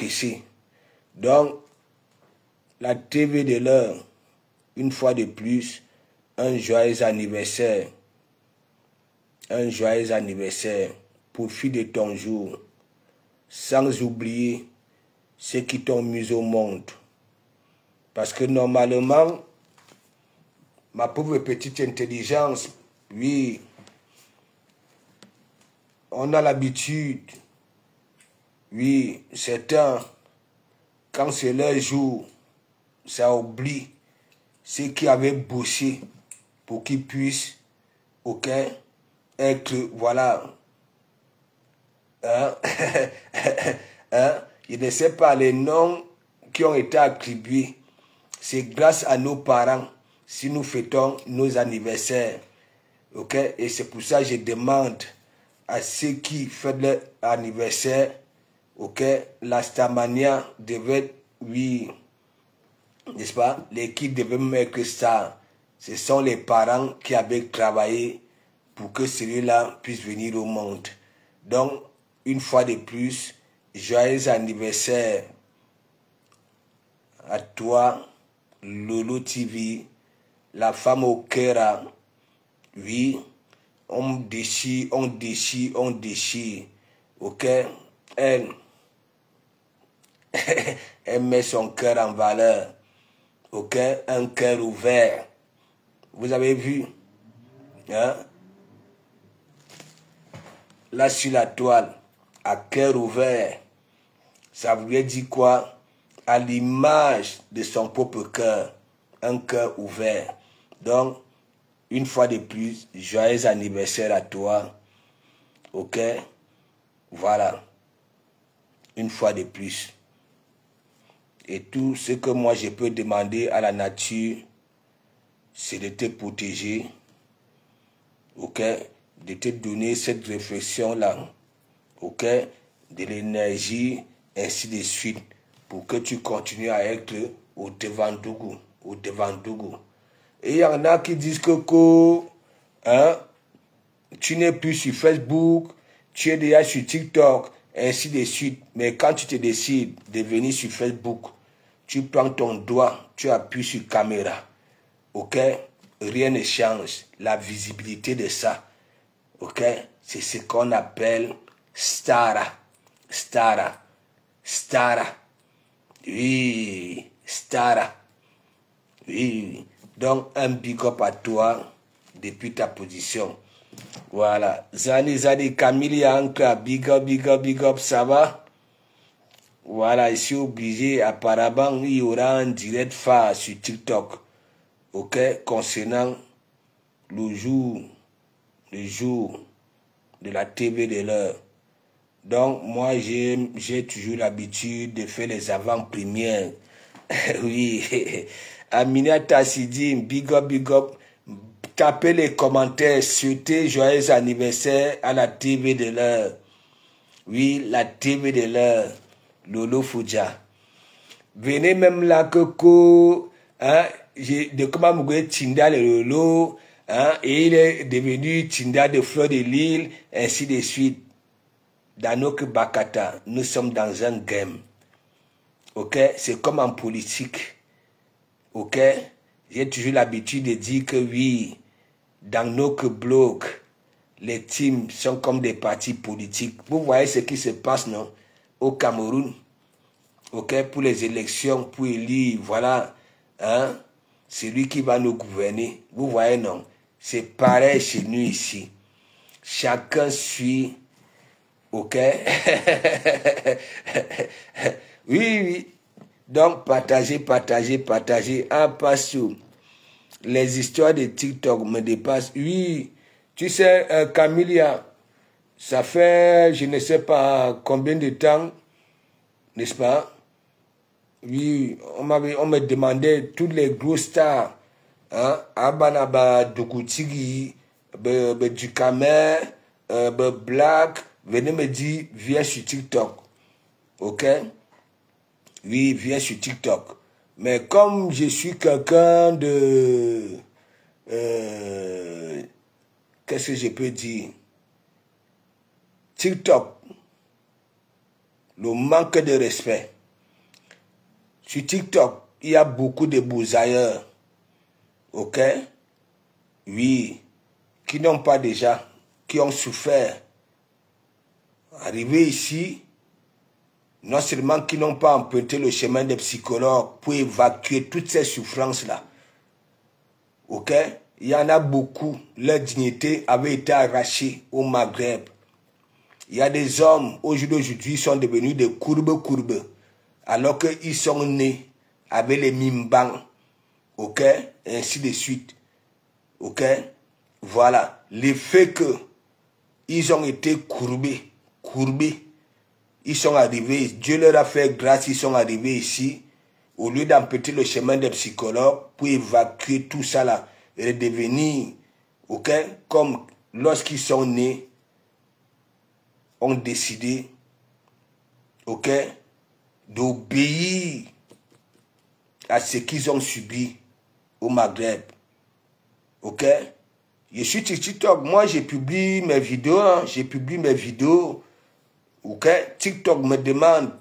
ici. Donc, la TV de l'heure, une fois de plus, un joyeux anniversaire. Un joyeux anniversaire. Profite de ton jour. Sans oublier ceux qui t'ont mis au monde. Parce que normalement, ma pauvre petite intelligence, oui, on a l'habitude, oui, certains, quand c'est leur jour, ça oublie ceux qui avaient bossé pour qu'ils puissent, ok, être, voilà, hein, hein, je ne sais pas les noms qui ont été attribués. C'est grâce à nos parents si nous fêtons nos anniversaires. Ok? Et c'est pour ça que je demande à ceux qui fêtent leur anniversaire, ok, la Starmania devait, oui, n'est-ce pas? L'équipe devait mettre ça. Ce sont les parents qui avaient travaillé pour que celui-là puisse venir au monde. Donc, une fois de plus, joyeux anniversaire à toi, Lolo TV, la femme au cœur. Oui, on déchire, on déchire, on déchire. Ok? Elle, elle met son cœur en valeur. Ok? Un cœur ouvert. Vous avez vu? Hein? Là sur la toile, à cœur ouvert. Ça voulait dire quoi? À l'image de son propre cœur. Un cœur ouvert. Donc, une fois de plus, joyeux anniversaire à toi. Ok? Voilà. Une fois de plus. Et tout ce que moi je peux demander à la nature, c'est de te protéger. Ok? De te donner cette réflexion-là. Ok? De l'énergie, ainsi de suite. Pour que tu continues à être au devant d'Ougou. Au devant d'Ougou. Et il y en a qui disent que hein, tu n'es plus sur Facebook, tu es déjà sur TikTok, ainsi de suite. Mais quand tu te décides de venir sur Facebook, tu prends ton doigt, tu appuies sur caméra. Ok? Rien ne change. La visibilité de ça. Ok? C'est ce qu'on appelle Stara. Stara. Stara. Oui. Stara. Oui. Donc, un big up à toi depuis ta position. Voilà. Zani, Camille, encore big up, ça va? Voilà, je suis obligé, apparemment, il y aura un direct phare sur TikTok. Ok? Concernant le jour de la TV de l'heure. Donc, moi, j'ai toujours l'habitude de faire les avant-premières. Oui. Aminata Sidi, big up. Tapez les commentaires, souhaitez joyeux anniversaire à la TV de l'heure. Oui, la TV de l'heure. Lolo Fouja. Venez même là, Coco. Hein, de comment Mougoué Tinda le Lolo. Hein, et il est devenu Tinda de Fleur de Lille, ainsi de suite. Danok Bakata, nous sommes dans un game. Ok? C'est comme en politique. Ok? J'ai toujours l'habitude de dire que oui, dans nos blocs, les teams sont comme des partis politiques. Vous voyez ce qui se passe, non? Au Cameroun. Ok? Pour les élections, pour élire, voilà. Hein? C'est lui qui va nous gouverner. Vous voyez, non? C'est pareil chez nous ici. Chacun suit. Ok? Oui. Donc, partagez. Un pas sur les histoires de TikTok me dépassent. Oui, tu sais, Camilla, ça fait, je ne sais pas combien de temps, n'est-ce pas? Oui, on me demandait toutes les grosses stars, hein, Abanaba, Doukoutigi, Dukamer, Black, venez me dire, viens sur TikTok. Ok? Oui, viens sur TikTok. Mais comme je suis quelqu'un de... qu'est-ce que je peux dire? TikTok. le manque de respect. Sur TikTok, il y a beaucoup de bousailleurs, ok? Oui, qui n'ont pas déjà, qui ont souffert. Arrivés ici, non seulement qui n'ont pas emprunté le chemin des psychologues pour évacuer toutes ces souffrances-là, ok? Il y en a beaucoup, leur dignité avait été arrachée au Maghreb. Il y a des hommes, aujourd'hui, sont devenus des courbes, alors qu'ils sont nés avec les mimbangs, ok? Et ainsi de suite, ok? Voilà, le fait que ils ont été courbés, ils sont arrivés, Dieu leur a fait grâce, ils sont arrivés ici, au lieu d'emprunter le chemin des psychologues pour évacuer tout ça là, et devenir, ok, comme lorsqu'ils sont nés, ont décidé, ok, d'obéir à ce qu'ils ont subi au Maghreb, ok. Je suis sur TikTok, moi je publie mes vidéos, ok. TikTok me demande,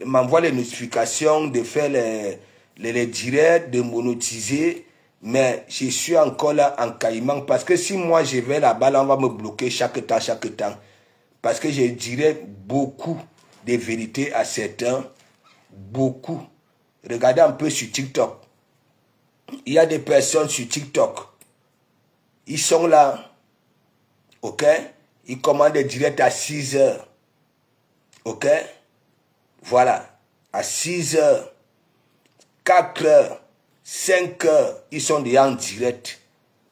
m'envoie les notifications de faire les directs, de monétiser, mais je suis encore là en caïman, parce que si moi je vais là-bas, là, on va me bloquer chaque temps, parce que je dirais beaucoup de vérités à certains, beaucoup. Regardez un peu sur TikTok, il y a des personnes sur TikTok, ils sont là, ok, ils commandent des directs à 6 heures, ok, voilà, à 6 heures, 4 heures, 5 heures, ils sont déjà en direct.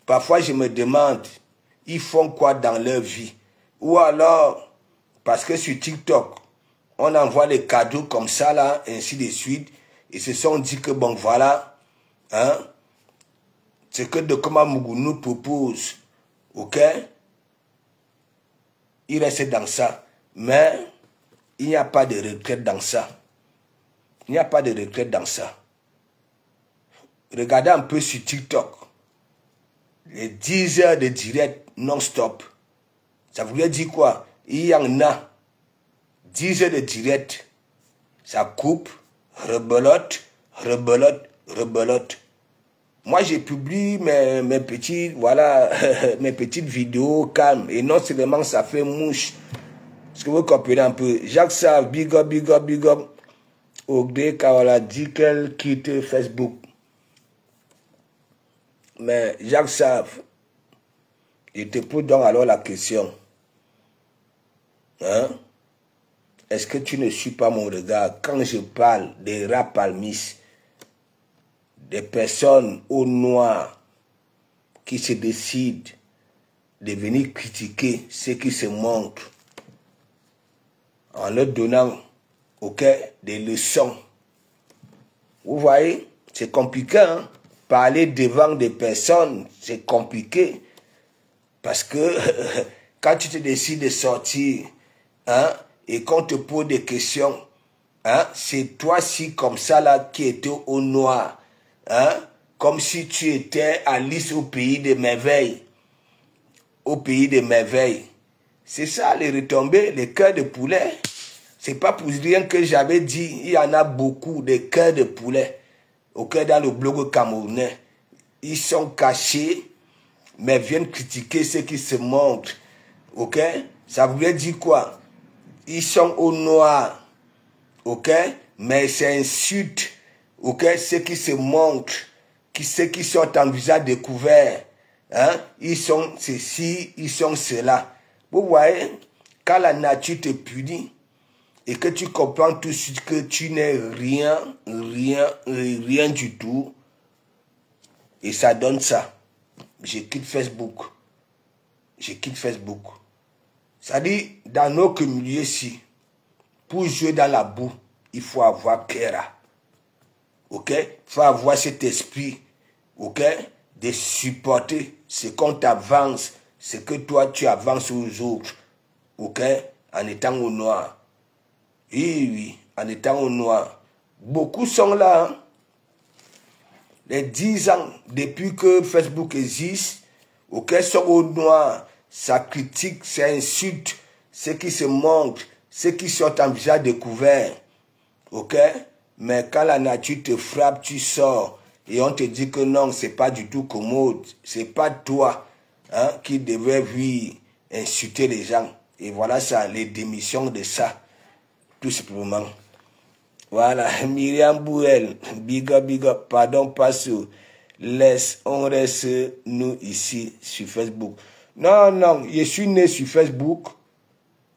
Parfois, je me demande, ils font quoi dans leur vie? Ou alors, parce que sur TikTok, on envoie les cadeaux comme ça, là, ainsi de suite, et se sont dit que, bon, voilà, hein, ce que Dokoma Mougou nous propose, ok, il reste dans ça. Mais, il n'y a pas de retraite dans ça. Il n'y a pas de retraite dans ça. Regardez un peu sur TikTok. Les 10 heures de direct non-stop. Ça voulait dire quoi? Il y en a 10 heures de direct. Ça coupe, rebelote. Moi, j'ai publié mes petites, voilà, mes petites vidéos calmes. Et non seulement ça fait mouche. Est-ce que vous comprenez un peu? Jacques Sav, big up. Ogde Kawala dit qu'elle quitte Facebook. Mais Jacques Sav, je te pose donc alors la question. Hein? Est-ce que tu ne suis pas mon regard quand je parle des rats palmistes, des personnes au noir qui se décident de venir critiquer ceux qui se montrent en leur donnant, ok, des leçons. Vous voyez, c'est compliqué, hein? Parler devant des personnes, c'est compliqué. Parce que quand tu te décides de sortir, hein, et qu'on te pose des questions, hein, c'est toi-ci comme ça là qui étais au noir, hein, comme si tu étais Alice au pays des merveilles. Au pays des merveilles. C'est ça les retombées, les cœurs de poulet. C'est pas pour rien que j'avais dit, il y en a beaucoup de cœurs de poulet. Ok, dans le blog camerounais, ils sont cachés, mais viennent critiquer ceux qui se montrent. Ok, ça voulait dire quoi? Ils sont au noir. Ok, mais c'est insulte. Ok, ceux qui se montrent, ceux qui sont en visage découvert. Hein? Ils sont ceci, ils sont cela. Vous voyez, quand la nature te punit, et que tu comprends tout de suite que tu n'es rien du tout, et ça donne ça. Je quitte Facebook. C'est-à-dire, dans nos milieux-ci, pour jouer dans la boue, il faut avoir cœur. Ok? Il faut avoir cet esprit, ok? De supporter ce qu'on t'avance, ce que toi tu avances aux autres, ok? En étant au noir. Oui, en étant au noir. Beaucoup sont là, hein? Les 10 ans depuis que Facebook existe, ok, sont au noir. Ça critique, ça insulte ceux qui se montrent, ceux qui sortent en visage découvert. Ok? Mais quand la nature te frappe, tu sors. Et on te dit que non, c'est pas du tout commode. C'est pas toi hein, qui devais insulter les gens. Et voilà ça, les démissions de ça. Tout simplement. Voilà, Myriam Bouel, big up, pardon, pas sur. On reste nous ici sur Facebook. Non, non, je suis né sur Facebook,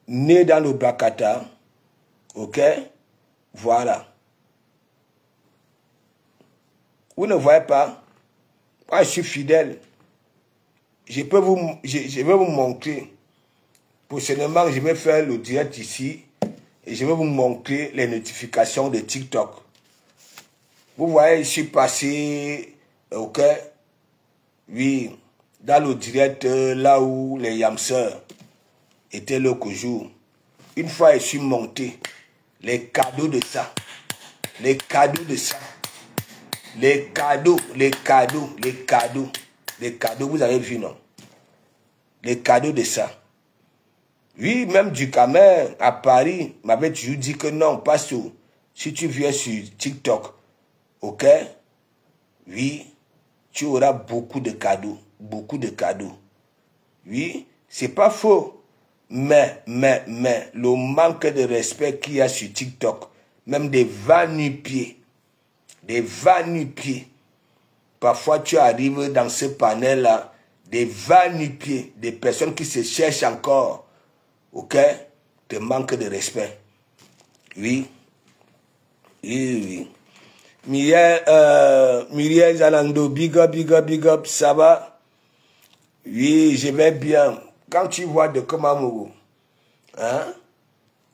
né dans le Bakata. Ok? Voilà. Vous ne voyez pas? Moi, je suis fidèle. Je vais vous montrer. Prochainement, je vais faire le direct ici. Et je vais vous montrer les notifications de TikTok. Vous voyez, je suis passé, ok, oui, dans le direct là où les Yamseurs étaient l'autre jour. Une fois, je suis monté, les cadeaux de ça, les cadeaux de ça, les cadeaux, vous avez vu, non? Les cadeaux de ça. Oui, même du Camer à Paris m'avait toujours dit que non, pas sur. Si tu viens sur TikTok, ok, oui, tu auras beaucoup de cadeaux, Oui, c'est pas faux. Mais, le manque de respect qu'il y a sur TikTok, même des va-nu-pieds, parfois tu arrives dans ce panel-là, des va-nu-pieds, des personnes qui se cherchent encore, ok, te manque de respect. Oui. Muriel Zalando, big up, ça va? Oui, je vais bien. Quand tu vois de Komamougou, hein?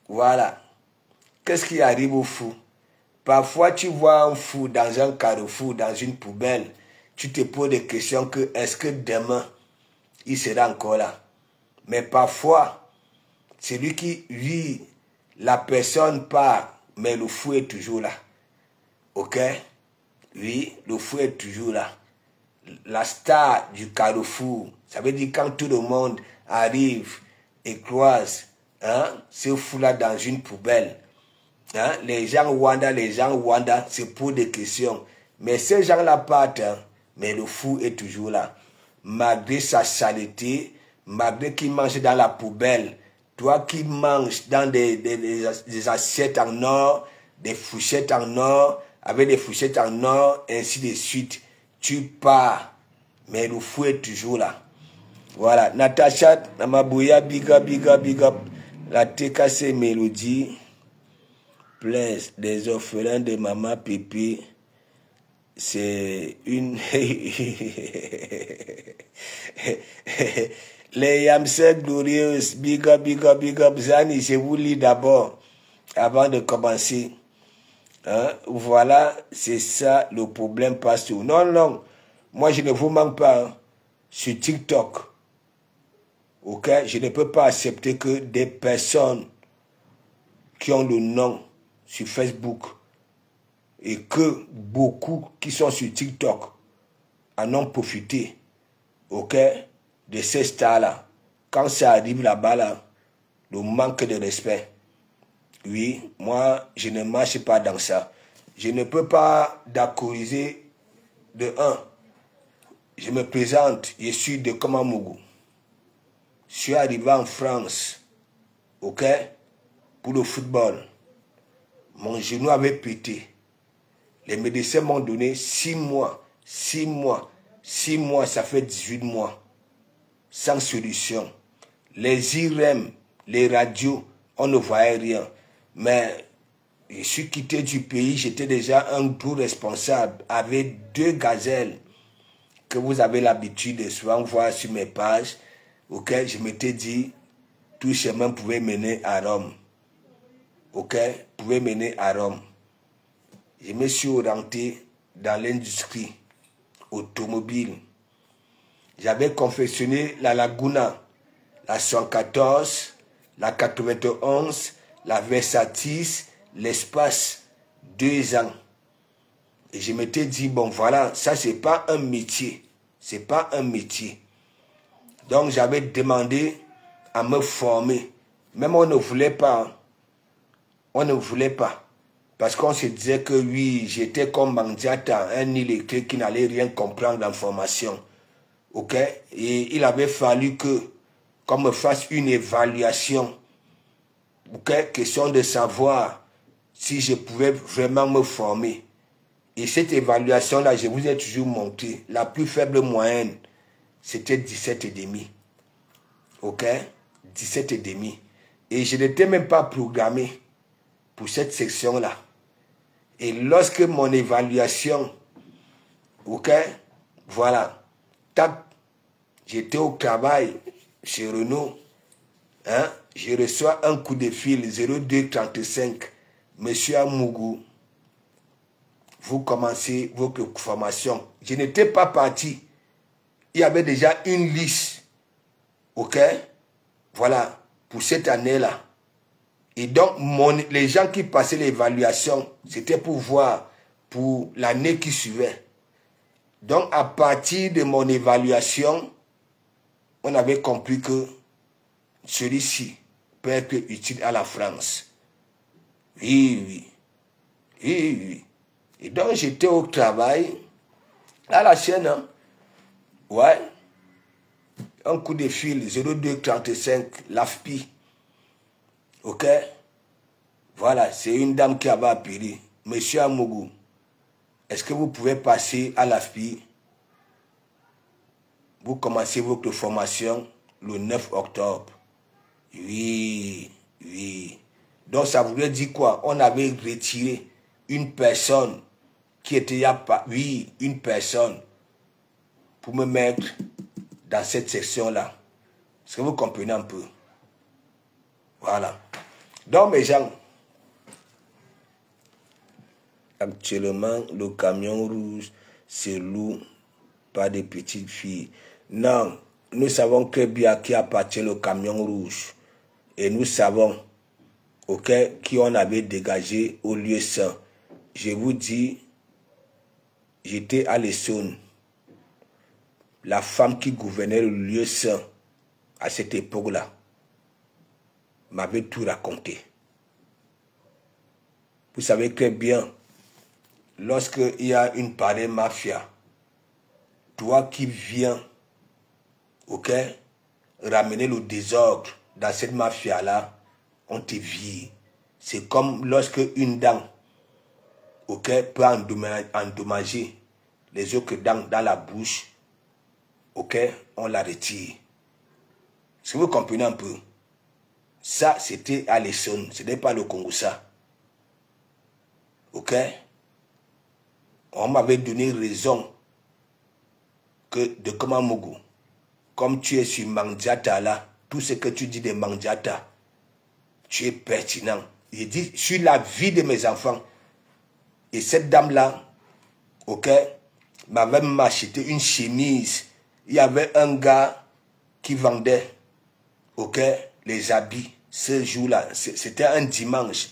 Voilà. Qu'est-ce qui arrive au fou? Parfois, tu vois un fou dans un carrefour, dans une poubelle. Tu te poses des questions que est-ce que demain, il sera encore là? Mais parfois, c'est lui qui vit, la personne part, mais le fou est toujours là. Ok? Oui, le fou est toujours là. La star du carrefour, ça veut dire quand tout le monde arrive et croise hein, ce fou-là dans une poubelle. Hein, les gens Wanda, c'est pour des questions. Mais ces gens-là partent, hein, mais le fou est toujours là. Malgré sa saleté, malgré qu'il mange dans la poubelle, toi qui manges dans des assiettes en or, des fourchettes en or, avec des fourchettes en or, ainsi de suite, tu pars. Mais le fou est toujours là. Voilà. Natacha, Namabouya, big up. La TKC Mélodie, Place des orphelins de Maman Pipi, c'est une... Les Yamsek glorieuses, big up. Zani, je vous lis d'abord, avant de commencer. Hein? Voilà, c'est ça le problème, pasteur. Non, moi je ne vous manque pas hein, sur TikTok. Ok, je ne peux pas accepter que des personnes qui ont le nom sur Facebook et que beaucoup qui sont sur TikTok en ont profité, ok, de ces stars-là. Quand ça arrive là-bas, là, le manque de respect. Oui, moi, je ne marche pas dans ça. Je ne peux pas d'accordiser de un. Je me présente, je suis de Komamougou. Je suis arrivé en France, ok, pour le football. Mon genou avait pété. Les médecins m'ont donné 6 mois. 6 mois, ça fait 18 mois. Sans solution. Les IRM, les radios, on ne voyait rien. Mais je suis quitté du pays, j'étais déjà un gros responsable avec 2 gazelles que vous avez l'habitude de souvent voir sur mes pages. Ok, je m'étais dit, tout chemin pouvait mener à Rome. Ok, pouvait mener à Rome. Je me suis orienté dans l'industrie automobile. J'avais confectionné la Laguna, la 114, la 91, la Versatis, l'Espace, 2 ans. Et je m'étais dit, bon voilà, ça c'est pas un métier. C'est pas un métier. Donc j'avais demandé à me former. Même on ne voulait pas. on ne voulait pas. Parce qu'on se disait que oui, j'étais comme Mandiata, un illettré qui n'allait rien comprendre l'information. Ok? Et il avait fallu qu'on me fasse une évaluation. Ok? Question de savoir si je pouvais vraiment me former. Et cette évaluation-là, je vous ai toujours montré, la plus faible moyenne, c'était 17,5. Ok? 17,5. Et je n'étais même pas programmé pour cette section-là. Et lorsque mon évaluation, ok, voilà, tac, j'étais au travail chez Renault, hein, je reçois un coup de fil 0235, Monsieur Amougou, vous commencez votre formation. Je n'étais pas parti. Il y avait déjà une liste, ok, voilà, pour cette année-là. Et donc, les gens qui passaient l'évaluation, c'était pour voir pour l'année qui suivait. Donc, à partir de mon évaluation, on avait compris que celui-ci peut être utile à la France. Oui, oui. Oui, oui. Et donc, j'étais au travail, à la chaîne, hein? Ouais. Un coup de fil, 0235, l'AFPI. Ok? Voilà, c'est une dame qui avait appelé. Monsieur Amougou, est-ce que vous pouvez passer à l'AFPI? Vous commencez votre formation le 9 octobre. Oui, oui. Donc ça voulait dire quoi? On avait retiré une personne qui était pas. Oui, une personne pour me mettre dans cette section-là. Est-ce que vous comprenez un peu? Voilà. Donc mes gens, actuellement, le camion rouge se loue par des petites filles. Non, nous savons très bien à qui appartient le camion rouge. Et nous savons, ok, qui on avait dégagé au lieu saint. Je vous dis, j'étais à l'Essonne. La femme qui gouvernait le lieu saint à cette époque-là m'avait tout raconté. Vous savez très bien, lorsqu'il y a une pareille mafia, toi qui viens, ok, ramener le désordre dans cette mafia-là, on te vit. C'est comme lorsque une dent, ok, peut endommager les autres dents dans la bouche, ok, on la retire. Est-ce que vous comprenez un peu? Ça, c'était à l'Essonne, ce n'est pas le Congo, ça. Ok? On m'avait donné raison que de Kamamougou, comme tu es sur Mandiata là, tout ce que tu dis de Mandiata, tu es pertinent. Il dit sur la vie de mes enfants. Et cette dame-là, ok, m'avait acheté une chemise. Il y avait un gars qui vendait, ok, les habits ce jour-là. C'était un dimanche.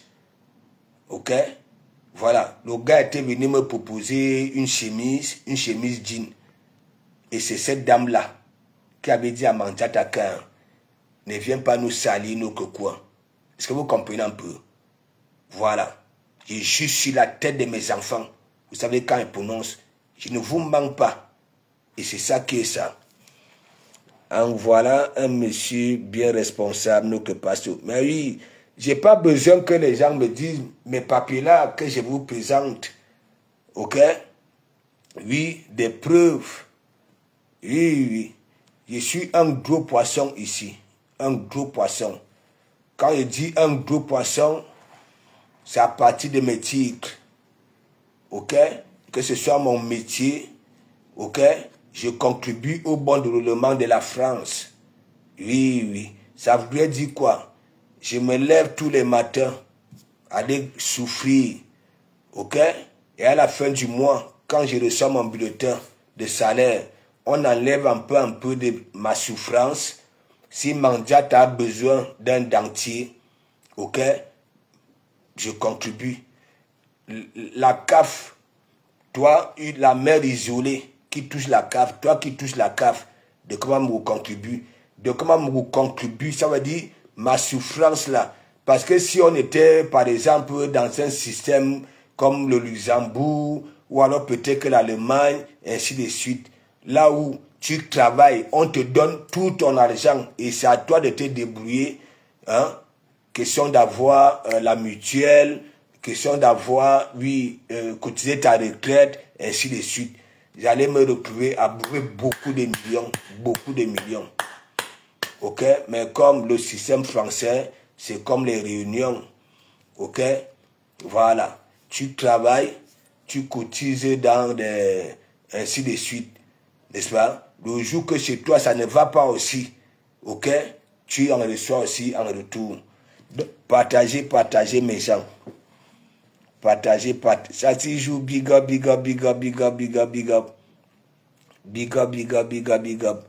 Ok? Voilà. Le gars était venu me proposer une chemise jean. Et c'est cette dame-là qui avait dit à Mandiata, ne viens pas nous salir nos cocoins. Est-ce que vous comprenez un peu? Voilà. Je suis sur la tête de mes enfants. Vous savez quand ils prononcent, je ne vous manque pas. Et c'est ça qui est ça. En voilà un monsieur bien responsable, notre pasteur. Mais oui, je n'ai pas besoin que les gens me disent mes papiers-là que je vous présente. Ok? Oui, des preuves. Oui, oui. Je suis un gros poisson ici. Un gros poisson. Quand je dis un gros poisson, c'est à partir de mes titres. Ok? Que ce soit mon métier. Ok? Je contribue au bon déroulement de la France. Oui, oui. Ça voudrait dire quoi? Je me lève tous les matins, aller souffrir. Ok? Et à la fin du mois, quand je reçois mon bulletin de salaire, on enlève un peu de ma souffrance. Si Mandiata a besoin d'un dentier, ok? Je contribue. La CAF, toi, la mère isolée, qui touche la CAF, toi qui touches la CAF, de comment vous contribue. De comment vous contribue, ça veut dire ma souffrance là, Parce que si on était, par exemple, dans un système comme le Luxembourg, ou alors peut-être que l'Allemagne, ainsi de suite, là où tu travailles, on te donne tout ton argent et c'est à toi de te débrouiller. Hein? Question d'avoir la mutuelle, question d'avoir, oui, cotiser ta retraite, ainsi de suite. J'allais me retrouver à bourrer beaucoup de millions, beaucoup de millions. Ok? Mais comme le système français, c'est comme les réunions. Ok? Voilà. Tu travailles, tu cotises dans des... ainsi de suite. N'est-ce pas? Le jour que chez toi, ça ne va pas aussi. Ok? Tu en reçois aussi en retour. Donc, partagez mes gens. Partagez. Ça s'y joue big up, big up, big up, big up, big up, big up. Big up, big up, big up, big up.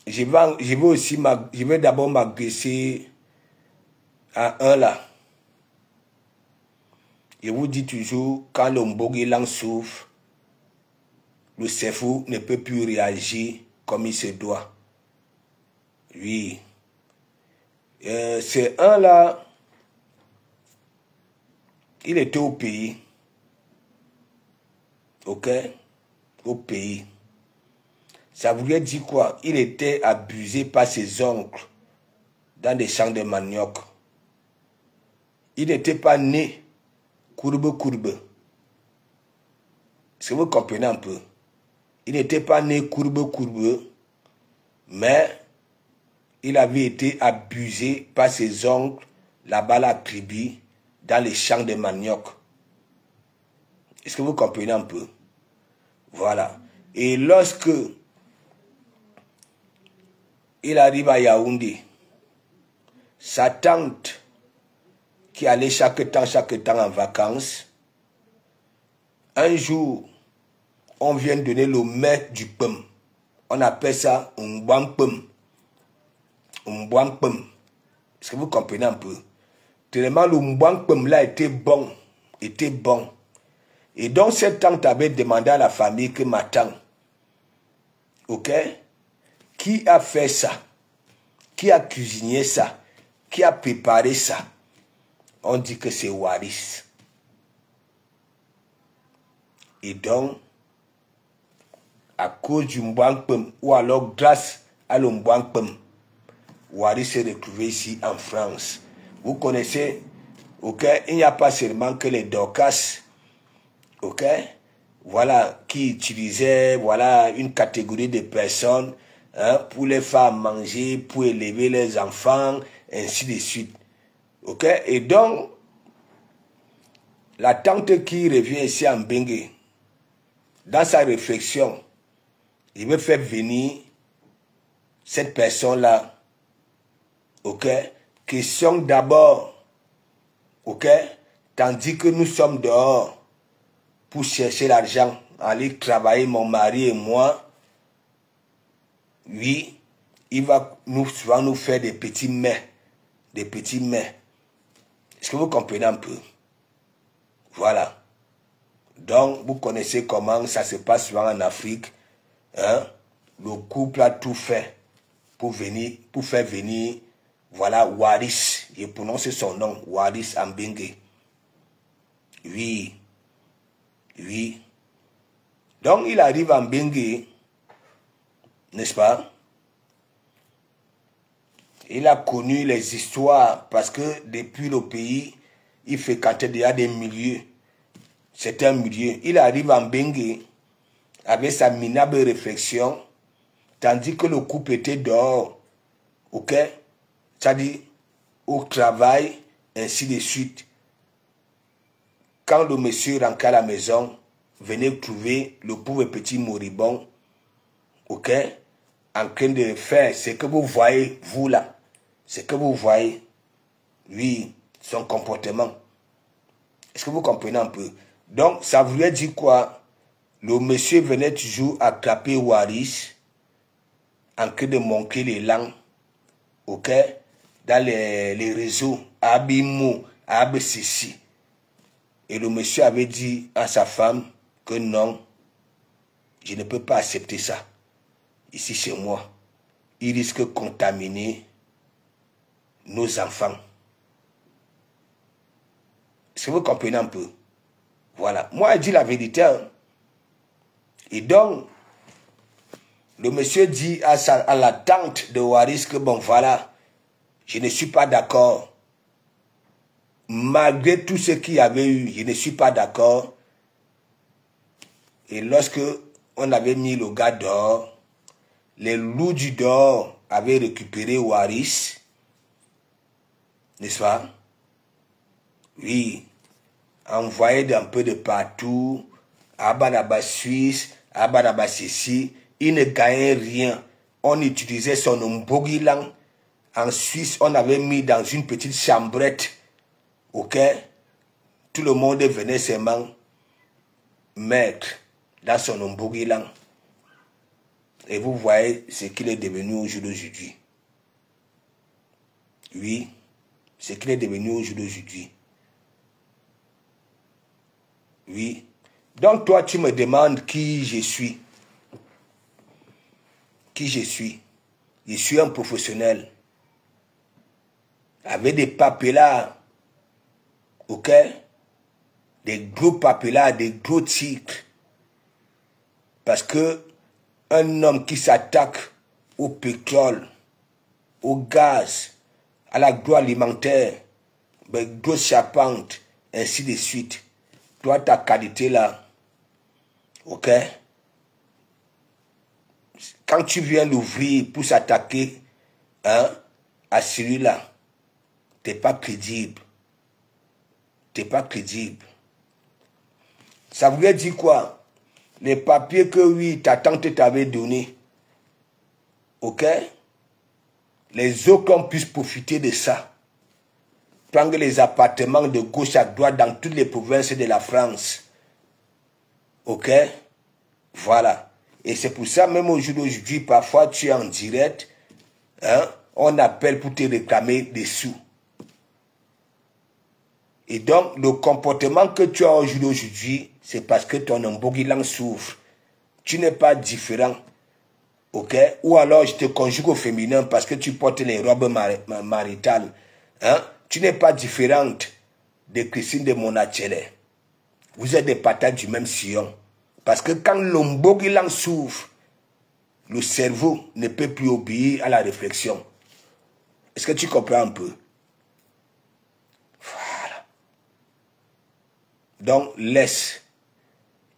Je vais d'abord m'agresser à un là. Je vous dis toujours, quand le Mbogilang souffre, le cerveau ne peut plus réagir comme il se doit. Oui. C'est un là, il était au pays. Ok? Au pays. Ça voulait dire quoi? Il était abusé par ses oncles dans des champs de manioc. Il n'était pas né courbe. Est-ce que vous comprenez un peu? Il n'était pas né courbe, mais il avait été abusé par ses oncles là-bas à la tribu, dans les champs de manioc. Est-ce que vous comprenez un peu? Voilà. Et lorsque il arrive à Yaoundé, sa tante, qui allait chaque temps en vacances, un jour, on vient donner le mets du pum. On appelle ça un bon pum. Est-ce que vous comprenez un peu? Tellement le bon pum là était bon. Et donc cette tante avait demandé à la famille que ma tante, ok, qui a fait ça? Qui a cuisiné ça? Qui a préparé ça? On dit que c'est Waris. Et donc, à cause du Mbouampem, ou alors grâce à le Mbouampem, Waris s'est retrouvé ici en France. Vous connaissez, ok, il n'y a pas seulement que les Dorcas, ok, voilà, qui utilisaient, voilà, une catégorie de personnes, hein, pour les faire manger, pour élever les enfants, ainsi de suite. Ok, et donc, la tante qui revient ici en Bengue, dans sa réflexion, il veut faire venir cette personne-là. Ok? Question d'abord. Ok? Tandis que nous sommes dehors pour chercher l'argent, aller travailler, mon mari et moi, oui, il va souvent nous faire des petits mets. Des petits mets. Est-ce que vous comprenez un peu? Voilà. Donc, vous connaissez comment ça se passe souvent en Afrique. Hein? Le couple a tout fait pour faire venir, voilà, Waris. Je prononce son nom, Waris Ambengue. Oui. Oui. Donc, il arrive en Bengue, n'est-ce pas? Il a connu les histoires parce que depuis le pays, il fréquentait déjà des milieux. C'est un milieu. Il arrive en Bengue avec sa minable réflexion, tandis que le couple était dehors, ok? C'est-à-dire au travail, ainsi de suite. Quand le monsieur rentrait à la maison, venait trouver le pauvre petit moribond, ok? En train de faire ce que vous voyez, vous là. Ce que vous voyez, oui, son comportement. Est-ce que vous comprenez un peu? Donc, ça voulait dire quoi? Le monsieur venait toujours attraper Waris en train de manquer les langues, ok? Dans les réseaux, Abimo, Absissi. Et le monsieur avait dit à sa femme que non, je ne peux pas accepter ça. Ici chez moi, il risque de contaminer nos enfants. Est-ce que vous comprenez un peu? Voilà. Moi, je dis la vérité. Hein. Et donc, le monsieur dit à la tante de Waris que bon, voilà, je ne suis pas d'accord. Malgré tout ce qu'il y avait eu, je ne suis pas d'accord. Et lorsque on avait mis le gars dehors, les loups du dehors avaient récupéré Waris, n'est-ce pas? Oui, envoyé d'un peu de partout, à Banaba Suisse, à Banaba ceci, il ne gagnait rien. On utilisait son Mbogilang. En Suisse, on avait mis dans une petite chambrette, ok? Tout le monde venait seulement mettre dans son Mbogilang. Et vous voyez ce qu'il est devenu au jour d'aujourd'hui. Oui, ce qu'il est devenu au jour d'aujourd'hui. Oui. Donc toi, tu me demandes qui je suis. Qui je suis. Je suis un professionnel. Avec des papellards. Ok? Des gros papellards, des gros titres. Parce que un homme qui s'attaque au pétrole, au gaz, à l'agroalimentaire, grosse charpente, ainsi de suite. Toi, ta qualité là, ok? Quand tu viens l'ouvrir pour s'attaquer hein, à celui-là, tu n'es pas crédible. Tu n'es pas crédible. Ça voulait dire quoi? Les papiers que oui, ta tante t'avait donné, ok? Les autres puissent profiter de ça. Prendre les appartements de gauche à droite dans toutes les provinces de la France. Ok? Voilà. Et c'est pour ça, même au jour d'aujourd'hui, parfois tu es en direct, hein, on appelle pour te réclamer des sous. Et donc, le comportement que tu as au jour d'aujourd'hui, c'est parce que ton Mbogilang souffre. Tu n'es pas différent. Ok? Ou alors, je te conjugue au féminin parce que tu portes les robes maritales. Hein? Tu n'es pas différente de Christine de Monachele. Vous êtes des patates du même sillon. Parce que quand le Mbogilang souffre, le cerveau ne peut plus obéir à la réflexion. Est-ce que tu comprends un peu? Voilà. Donc, laisse.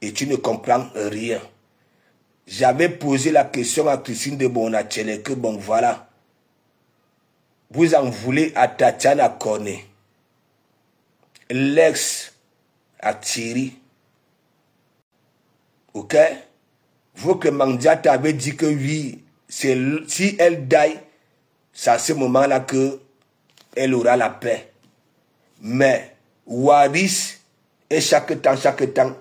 Et tu ne comprends rien. J'avais posé la question à Christine de Monachele que bon, voilà. Vous en voulez à Tatiana Cornet, l'ex à Thierry. Ok? Votre Mandiata avait dit que oui, si elle daille, c'est à ce moment-là que elle aura la paix. Mais Waris et chaque temps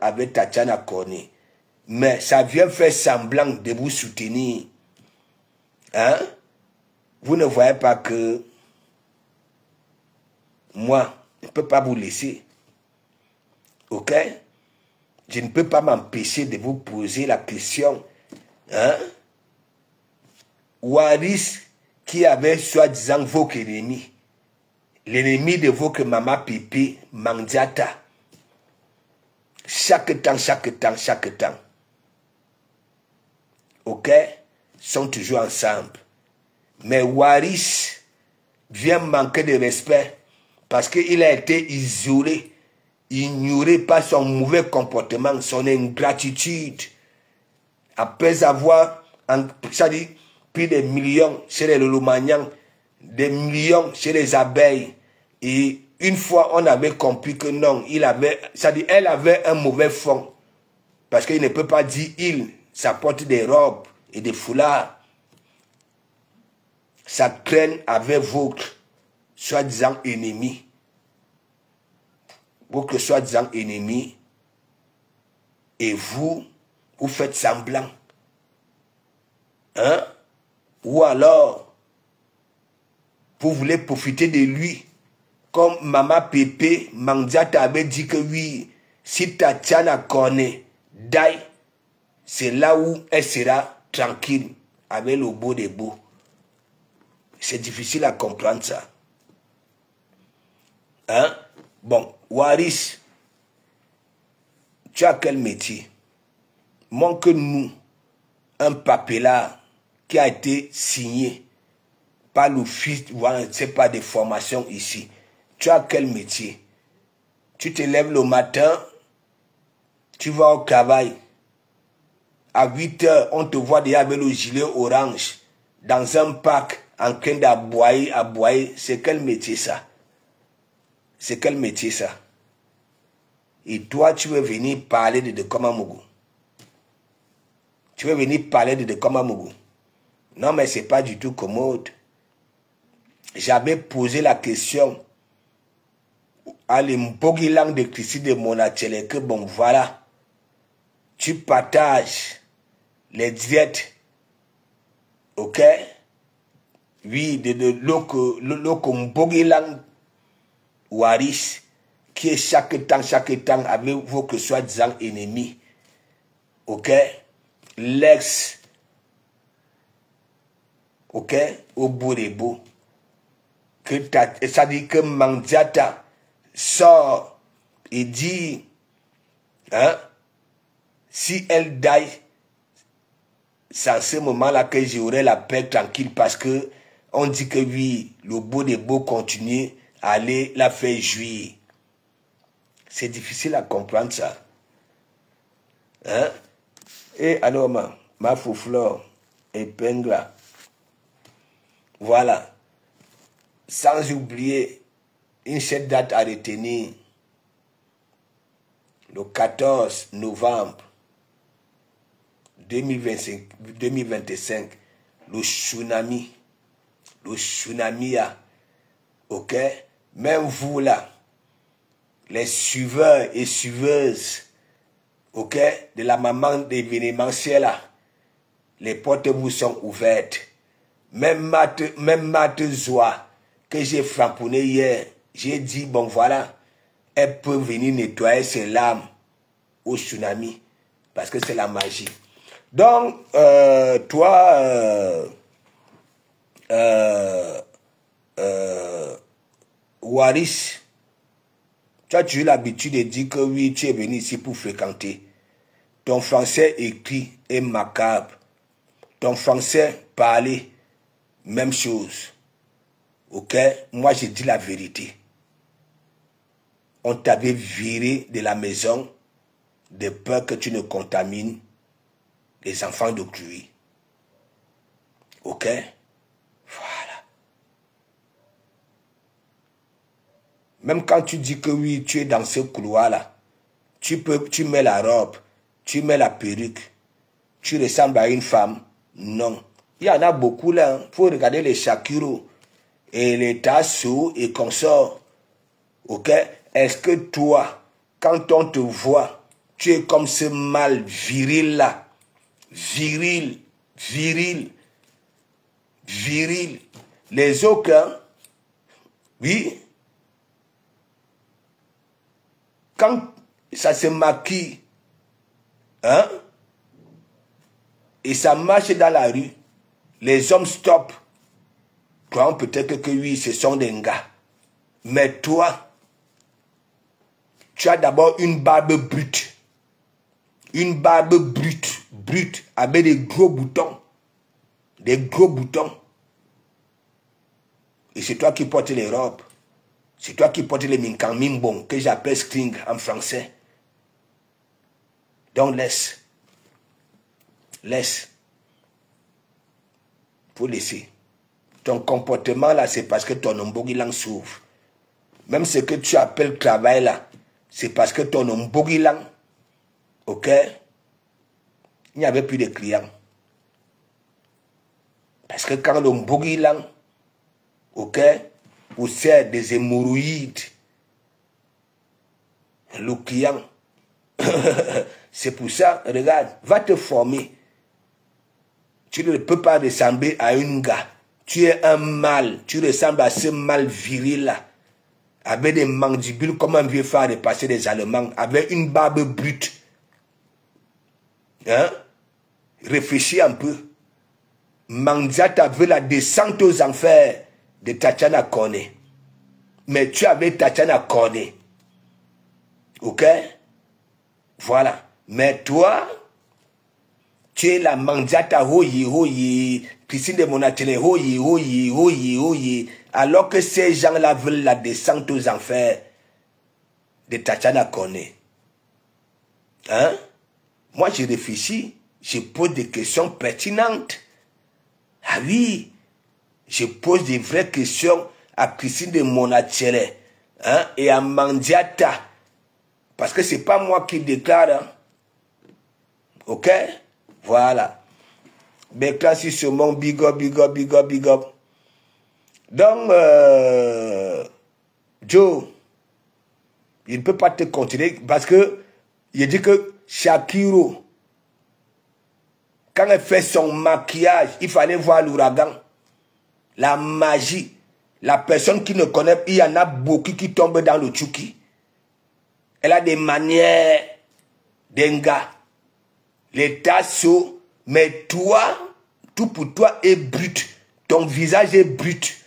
avec Tatiana Cornet. Mais ça vient faire semblant de vous soutenir. Hein? Vous ne voyez pas que moi, je ne peux pas vous laisser. Ok? Je ne peux pas m'empêcher de vous poser la question. Hein? Waris, qui avait soi-disant votre ennemi, l'ennemi de votre maman Pépé, Mandiata, chaque temps. Ok? Sont toujours ensemble. Mais Waris vient manquer de respect parce qu'il a été isolé, ignoré par son mauvais comportement, son ingratitude. Après avoir pris des millions chez les Lolomagnans, des millions chez les abeilles. Et une fois, on avait compris que non, elle avait un mauvais fond. Parce qu'il ne peut pas dire il, ça porte des robes et des foulards. Ça traîne avec votre soi-disant ennemi. Votre soi-disant ennemi. Et vous faites semblant. Hein? Ou alors, vous voulez profiter de lui. Comme Maman Pépé, Mandiata avait dit que oui, si Tatiana Cornet daille, c'est là où elle sera tranquille avec le beau des beaux. C'est difficile à comprendre ça. Hein? Bon, Waris, tu as quel métier? Montre-nous un papier là qui a été signé par l'office, voilà, c'est pas de formation ici. Tu as quel métier? Tu te lèves le matin, tu vas au travail. À 8 heures, on te voit déjà avec le gilet orange dans un parc en train d'aboyer. C'est quel métier ça? C'est quel métier ça? Et toi, tu veux venir parler de Komamougou. Tu veux venir parler de Komamougou. Non, mais ce n'est pas du tout commode. J'avais posé la question à l'Imbogilang de Christy de Monachele que bon, voilà, tu partages les diètes, ok? Oui, de l'Imbogilang Waris, qui est chaque temps avec vos que soi-disant ennemis, ok? L'ex, ok? Au bout des bouts. Ça dit que Mandiata sort et dit, hein, si elle die, c'est en ce moment-là que j'aurai la paix tranquille parce que on dit que oui, le beau des beaux continue à aller la faire jouir. C'est difficile à comprendre ça. Hein? Et alors, ma fouflore, épingle, voilà. Sans oublier une seule date à retenir, le 14 novembre 2025, le tsunami, ok? Même vous là, les suiveurs et suiveuses, ok? De la maman d'événementiel là, les portes vous sont ouvertes. Même Mat Zoa, que j'ai framponné hier, j'ai dit, bon voilà, elle peut venir nettoyer ses larmes au tsunami, parce que c'est la magie. Donc, toi, Waris, tu as eu l'habitude de dire que oui, tu es venu ici pour fréquenter. Ton français écrit est macabre. Ton français parlé, même chose. Ok? Moi, j'ai dit la vérité. On t'avait viré de la maison de peur que tu ne contamines les enfants d'autrui. Ok? Voilà. Même quand tu dis que oui, tu es dans ce couloir-là, tu mets la robe, tu mets la perruque, tu ressembles à une femme. Non. Il y en a beaucoup là. Il faut regarder les Shakiro et les Tasso et consorts. Ok? Est-ce que toi, quand on te voit, tu es comme ce mâle viril là? Viril. Les autres, hein? Oui. Quand ça se maquille, hein? Et ça marche dans la rue, les hommes stoppent. Croyant peut-être que oui, ce sont des gars. Mais toi, tu as d'abord une barbe brute. Une barbe brute, avec des gros boutons. Des gros boutons. Et c'est toi qui portes les robes. C'est toi qui portes les minkamimbon, que j'appelle string en français. Donc laisse. Laisse. Faut laisser. Ton comportement là, c'est parce que ton ombogilang s'ouvre. Même ce que tu appelles travail là, c'est parce que ton ombogilang, ok, il n'y avait plus de clients. Parce que quand l'ombogilang, ok, possède des hémorroïdes, le client, c'est pour ça, regarde, va te former. Tu ne peux pas ressembler à une gars. Tu es un mâle. Tu ressembles à ce mâle viril-là. Avec des mandibules comme un vieux phare de passer des Allemands. Avec une barbe brute. Hein? Réfléchis un peu. Mandiata veut la descente aux enfers de Tatiana Cornet. Mais tu avais Tatiana Cornet. Ok? Voilà. Mais toi, tu es la mandiata, Christine de Monatele, alors que ces gens-là veulent la descente aux enfers de Tatiana Koné. Hein? Moi, je réfléchis, je pose des questions pertinentes. Ah oui, je pose des vraies questions à Christine de Monatele, hein, et à Mandiata. Parce que ce n'est pas moi qui déclare. Hein. Ok? Voilà. Mais classique sur mon big up. Donc, Joe, il ne peut pas te continuer parce que il dit que Shakiro, quand elle fait son maquillage, il fallait voir l'ouragan, la magie. La personne qui ne connaît, il y en a beaucoup qui tombent dans le tchouki. Elle a des manières d'un gars. Les tasseaux, mais toi, tout pour toi est brut. Ton visage est brut.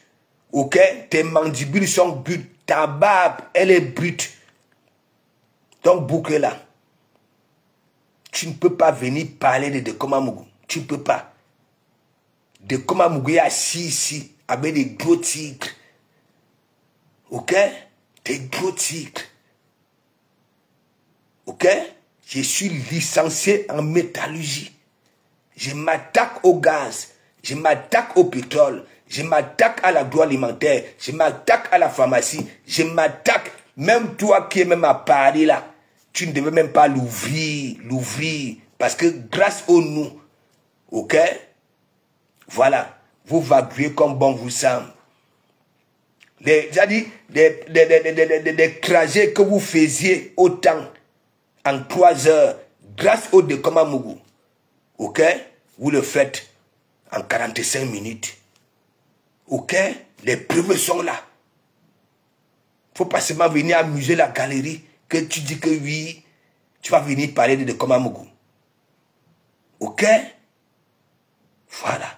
Ok? Tes mandibules sont brutes. Ta barbe, elle est brute. Ton boucle là. Tu ne peux pas venir parler de Dekomamougou. Tu ne peux pas. Dekomamougou est assis ici avec des gros tigres. Ok? Des gros tigres. Ok? Je suis licencié en métallurgie. Je m'attaque au gaz. Je m'attaque au pétrole. Je m'attaque à l'agroalimentaire. Je m'attaque à la pharmacie. Je m'attaque. Même toi qui es même à Paris là. Tu ne devais même pas l'ouvrir. Parce que grâce au nous. Ok? Voilà. Vous vaguez comme bon vous semble. Des trajets que vous faisiez autant en 3 heures grâce au Dekomamougou. Ok? Vous le faites en 45 minutes. Ok? Les preuves sont là. Il ne faut pas seulement venir amuser la galerie que tu dis que oui, tu vas venir parler de Dekomamougou. Ok? Voilà.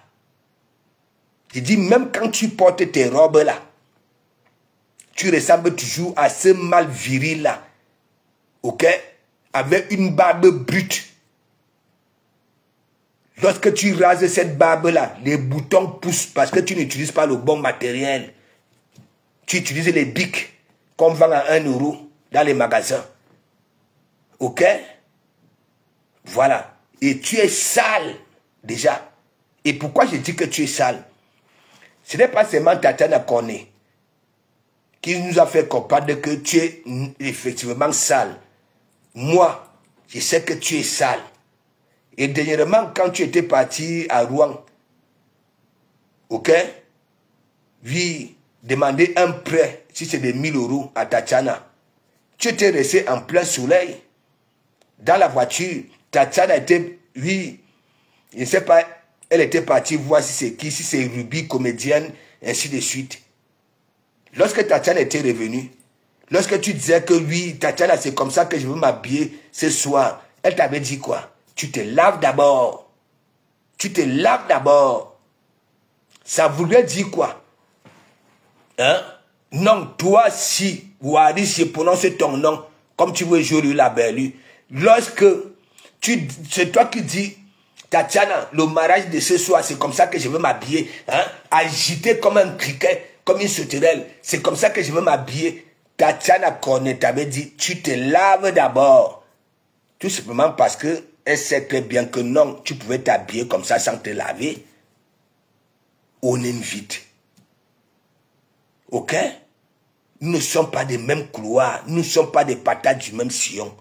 Je dis, même quand tu portes tes robes là, tu ressembles toujours à ce mâle viril là. Ok? Avec une barbe brute. Lorsque tu rases cette barbe-là, les boutons poussent parce que tu n'utilises pas le bon matériel. Tu utilises les bics qu'on vend à 1 euro dans les magasins. Ok? Voilà. Et tu es sale, déjà. Et pourquoi je dis que tu es sale? Ce n'est pas seulement Tatiana Koné qui nous a fait comprendre que tu es effectivement sale. Moi, je sais que tu es sale. Et dernièrement, quand tu étais parti à Rouen, ok? Oui, demander un prêt, si c'est de 1000 euros à Tatiana. Tu étais resté en plein soleil. Dans la voiture, Tatiana était, oui, je ne sais pas, elle était partie voir si c'est qui, si c'est Ruby, comédienne, ainsi de suite. Lorsque Tatiana était revenue, lorsque tu disais que oui, Tatiana, c'est comme ça que je veux m'habiller ce soir, elle t'avait dit quoi? Tu te laves d'abord. Tu te laves d'abord. Ça voudrait dire quoi? Hein? Non, toi, si, Wadi, je prononce ton nom, comme tu veux jouer la belle. Lorsque c'est toi qui dis, Tatiana, le mariage de ce soir, c'est comme ça que je veux m'habiller. Hein? Agité comme un criquet, comme une sauterelle. C'est comme ça que je veux m'habiller. Tatiana Koné t'avait dit, tu te laves d'abord. Tout simplement parce que elle sait très bien que non, tu pouvais t'habiller comme ça sans te laver. On invite. Ok? Nous ne sommes pas des mêmes couloirs. Nous ne sommes pas des patates du même sillon.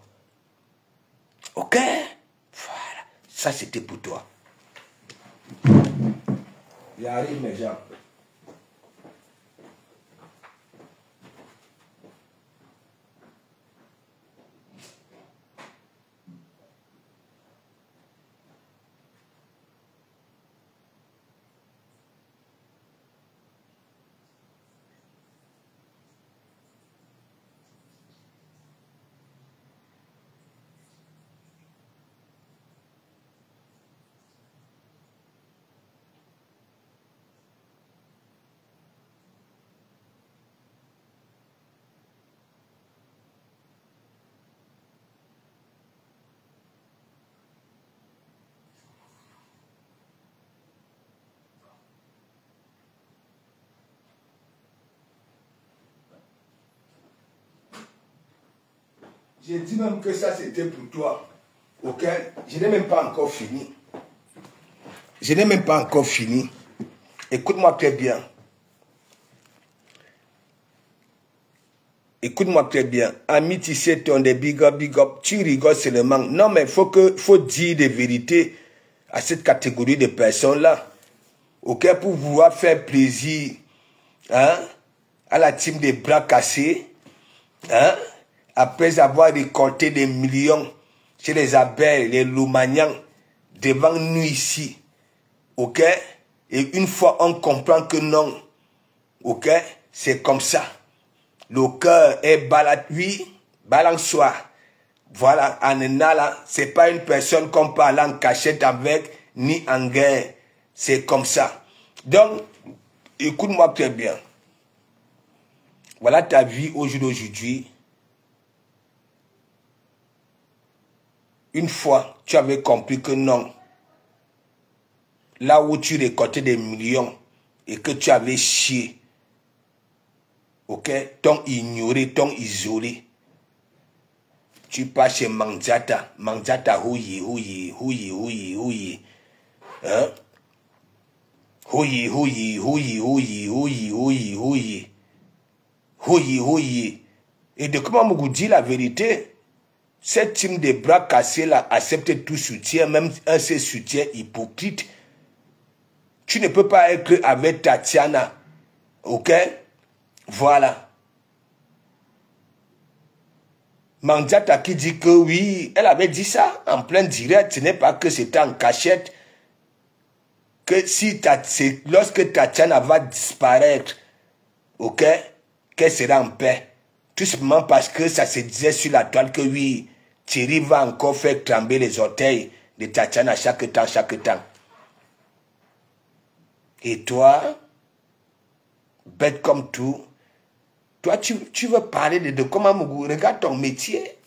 Ok? Voilà. Ça, c'était pour toi. J'arrive, mes gens. J'ai dit même que ça c'était pour toi. Ok? Je n'ai même pas encore fini. Je n'ai même pas encore fini. Écoute-moi très bien. Écoute-moi très bien. Ami, tu sais, ton des big up. Tu rigoles seulement. Non, mais faut dire des vérités à cette catégorie de personnes-là. Ok? Pour vouloir faire plaisir, hein, à la team des bras cassés, hein, après avoir récolté des millions chez les abeilles, les Loumanians, devant nous ici. Ok? Et une fois on comprend que non, ok? C'est comme ça. Le cœur est balade, oui, balance-soi. Voilà, Anena là, c'est pas une personne qu'on parle en cachette avec, ni en guerre. C'est comme ça. Donc, écoute-moi très bien. Voilà ta vie au jour d'aujourd'hui. Une fois, tu avais compris que non. Là où tu récoltais des millions et que tu avais chié, ok, t'ont ignoré, t'ont isolé. Tu pars chez Manzata, houyi. Hein? Houyi. Et de comment vous dit la vérité, cette team de bras cassés là accepte tout soutien, même un de ses soutiens hypocrite. Tu ne peux pas être avec Tatiana. Ok? Voilà. Mandiata qui dit que oui, elle avait dit ça en plein direct. Ce n'est pas que c'était en cachette. Que si lorsque Tatiana va disparaître, ok, qu'elle sera en paix. Tout simplement parce que ça se disait sur la toile que oui, Thierry va encore faire trembler les orteils de Tatiana chaque temps. Et toi, bête comme tout, toi, tu veux parler de comment Mougou, regarde ton métier.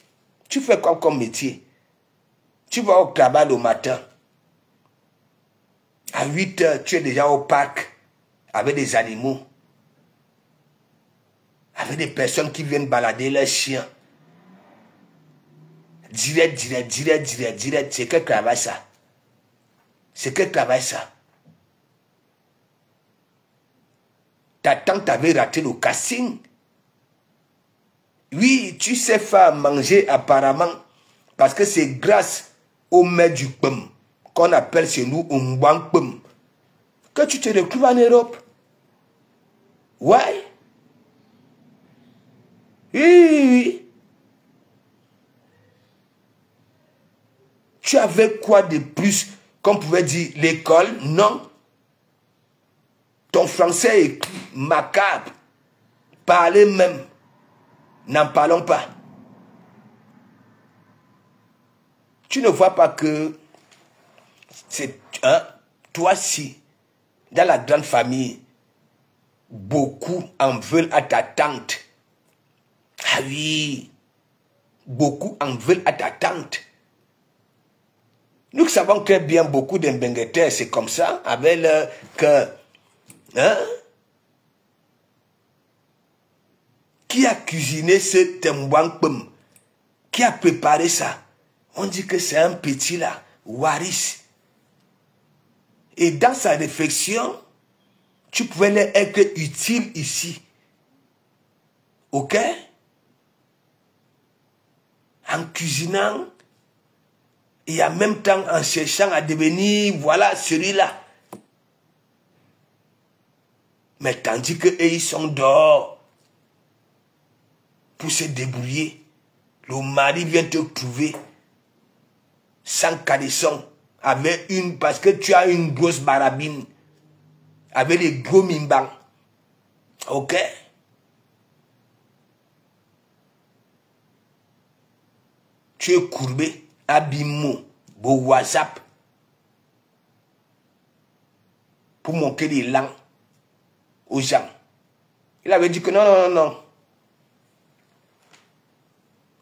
Tu fais quoi comme métier? Tu vas au travail le matin. À 8 heures, tu es déjà au parc avec des animaux. Avec des personnes qui viennent balader leurs chiens. Direct. C'est quel travail ça? C'est quel travail ça? Ta tante avait raté le casting. Oui, tu sais faire manger apparemment, parce que c'est grâce au maître du pum, qu'on appelle chez nous un pum, que tu te retrouves en Europe. Ouais. Oui. Tu avais quoi de plus qu'on pouvait dire l'école? Non. Ton français est macabre. Parler même. N'en parlons pas. Tu ne vois pas que c'est toi si, dans la grande famille, beaucoup en veulent à ta tante. Ah oui, beaucoup en veulent à ta tante. Nous savons très bien beaucoup d'Imbengueter, c'est comme ça, avec le cœur. Hein? Qui a cuisiné ce tembouang-pum? Qui a préparé ça? On dit que c'est un petit là, Waris. Et dans sa réflexion, tu pouvais être utile ici. Ok? En cuisinant, et en même temps en cherchant à devenir, voilà, celui-là. Mais tandis que ils sont dehors pour se débrouiller. Le mari vient te trouver sans caleçon, avec parce que tu as une grosse barabine, avec des gros mimbans. Ok? Tu es courbé, abimo, beau WhatsApp, pour montrer les langues aux gens. Il avait dit que non.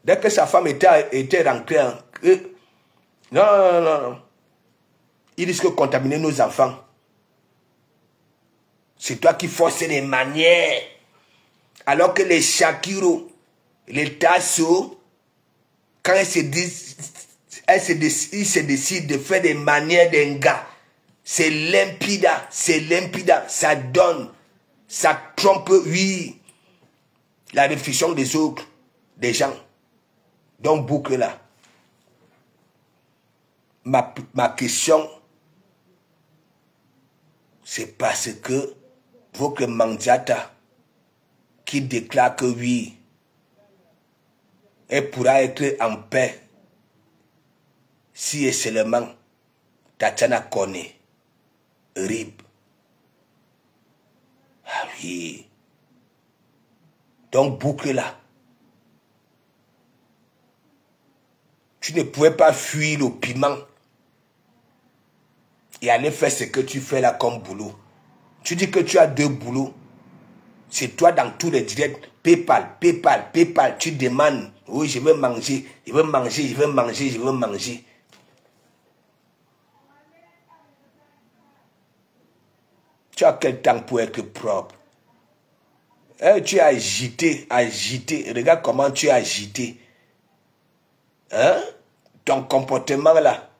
Dès que sa femme était rentrée, non. Il risque de contaminer nos enfants. C'est toi qui forces les manières. Alors que les Shakiro, les Tasso, quand il se décide de faire des manières d'un gars, c'est limpide, ça donne, ça trompe, oui, la réflexion des autres, des gens. Donc, boucle là. Ma question, c'est parce que votre Mandiata, qui déclare que oui, elle pourra être en paix si et seulement Tatiana connaît Rib. Ah oui. Donc, boucle là. Tu ne pouvais pas fuir le piment et aller faire ce que tu fais là comme boulot. Tu dis que tu as 2 boulots. C'est toi dans tous les directs. PayPal. Tu demandes, oui, je veux manger. Tu as quel temps pour être propre? Tu es agité. Regarde comment tu es agité. Hein? Ton comportement là,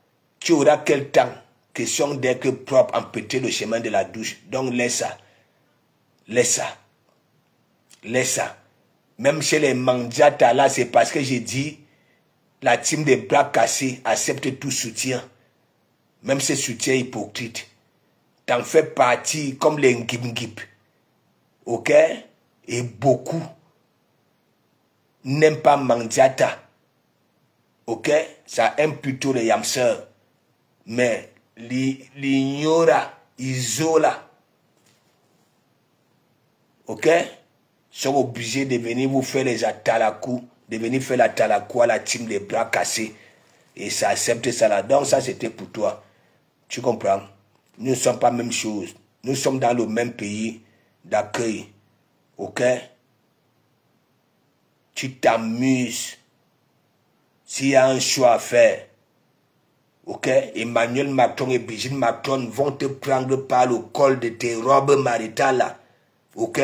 tu auras quel temps? Question d'être propre, empêter le chemin de la douche. Donc laisse ça. Même chez les Mandiata là, c'est parce que j'ai dit, la team des bras cassés accepte tout soutien. Même ces soutiens hypocrites. T'en fais partie comme les Ngip. Ok? Et beaucoup n'aiment pas Mandiata. Ok? Ça aime plutôt les yamseurs. Mais l'ignora, isola. Ok? Sont obligés de venir vous faire les atalakou, de venir faire la talakou à la team des bras cassés. Et ça accepte ça là. Donc ça c'était pour toi. Tu comprends? Nous ne sommes pas la même chose. Nous sommes dans le même pays d'accueil. Ok? Tu t'amuses. S'il y a un choix à faire, ok? Emmanuel Macron et Brigitte Macron vont te prendre par le col de tes robes maritales là. Ok?